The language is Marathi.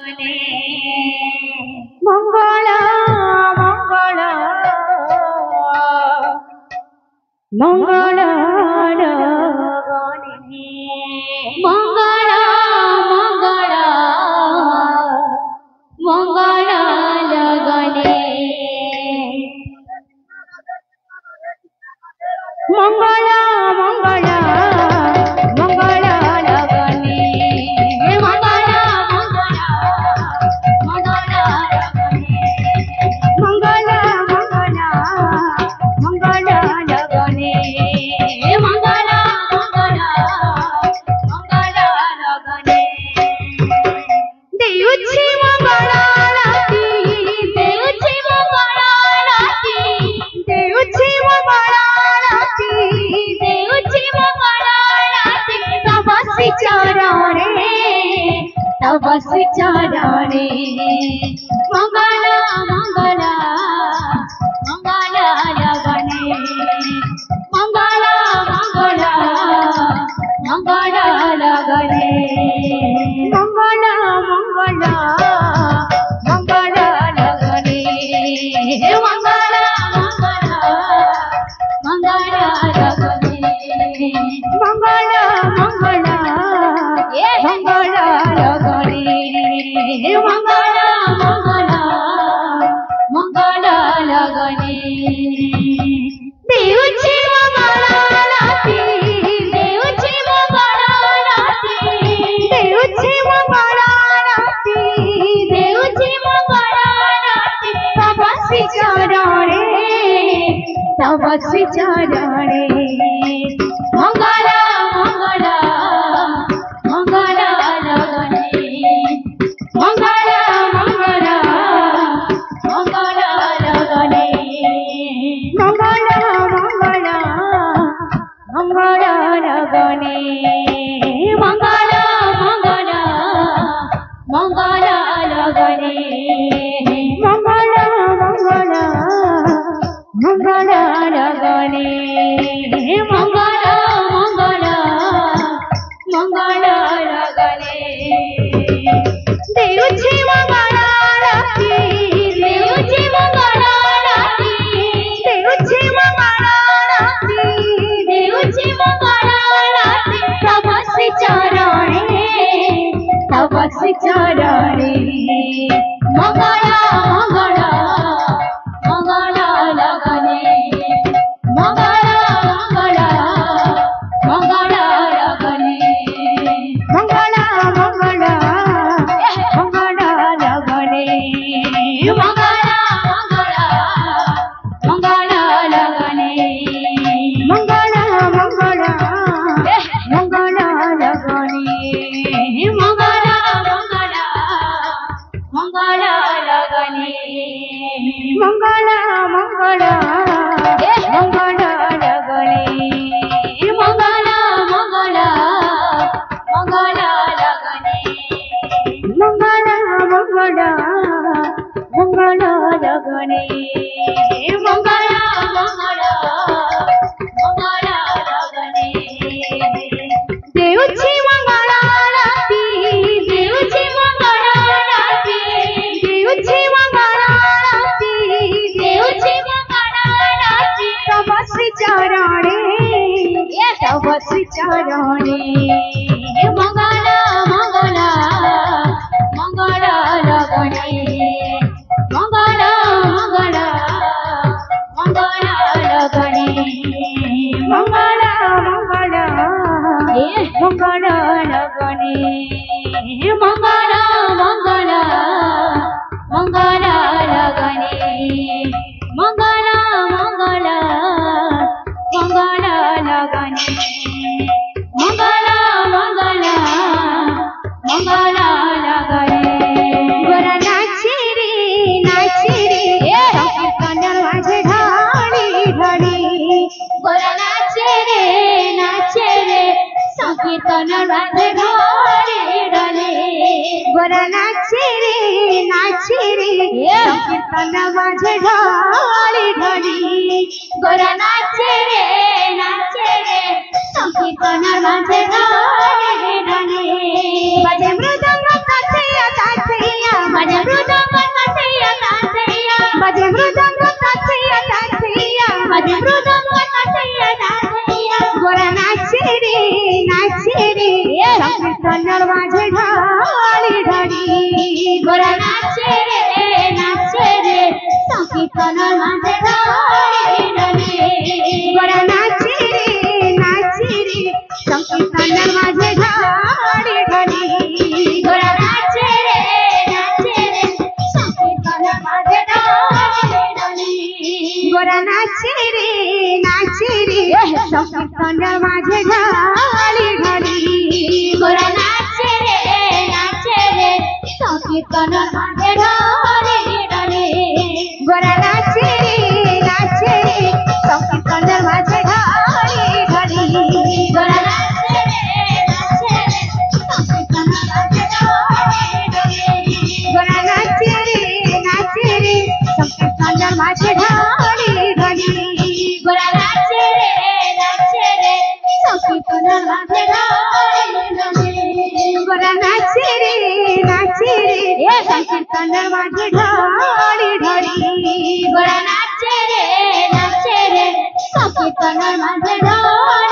मंगल मंगल मंगल मंगल मंगल मंगल लगने मंगल मंगल मंगल लगने मंगल मंगल मंगल मंगल मंगल लगने मंगल मंगल मंगल लगने देउछि मंगल राति देउछि मंगल राति देउछि मंगल राति देउछि मंगल राति तपस्वी चरणे तपस्वी चरणे मंगल मंगल मंगल लगने मंगल मंगल मंगल लगने मंगल मंगल मंगल लगने मंगल मंगल मंगल लगने मंगल मंगल मंगल लगने मंगल मंगल मंगल लगने देउछि मंगल राति देउछि मंगल राति देउछि मंगल राति देउछि मंगल राति तपस्वी चरणे तपस्वी चरणे मंगल मंगल मंगल लगने मंगल मंगल मंगल लगने मंगल मंगल मंगल लगने मंगल मंगल मंगल लगने मंगल मंगल मंगल लगने मंगल मंगल मंगल लगने देउछि मंगल राति देउछि मंगल राति देउछि मंगल राति देउछि मंगल राति तपस्वी चरणे तपस्वी चरणे मंगल मंगल मंगल लगने मंगल मंगल मंगल लगने मंगल मंगल मंगल लगने मंगल मंगल मंगल लगने मंगल मंगल मंगल लगने मंगल मंगल मंगल लगने मंगल मंगल मंगल लगने मंगल मंगल मंगल लगने मंगल मंगल मंगल लगने मंगल मंगल मंगल लगने देउछि मंगल राति देउछि मंगल राति देउछि मंगल राति देउछि मंगल राति तपस्वी चरणे तपस्वी चरणे मंगल मंगल मंगल लगने मंगल मंगल मंगल लगने मंगल मंगल मंगल लगने मंगल मंगल मंगल लगने मंगल मंगल मंगल लगने मंगल मंगल मंगल लगने गोरा नाचे रे संकीर्तन माझे ढाळी ढाळी गोरा नाचे रे संकीर्तन माझे ढाळी ढाळी गोरा नाचे रे संकीर्तन माझे ढाळी ढाळी गोरा नाचे रे संकीर्तन माझे ढाळी ढाळी माझे मृदंग काचे संकीर्तन माझे ढाली ढाली गोरा नाचे रे संकीर्तन माझे ढाली ढाली गोरा नाचे रे संकीर्तन माझे ढाली ढाली गोरा नाचे रे संकीर्तन माझे ढाली ढाली गोरा नाचे रे संकीर्तन माझे ढाली ढाली गोरा नाचे रे संकीर्तन माझे ढाली ढाली गोरा नाचे रे संकीर्तन माझे ढाली ढाली गोरा नाचे रे संकीर्तन माझे ढाली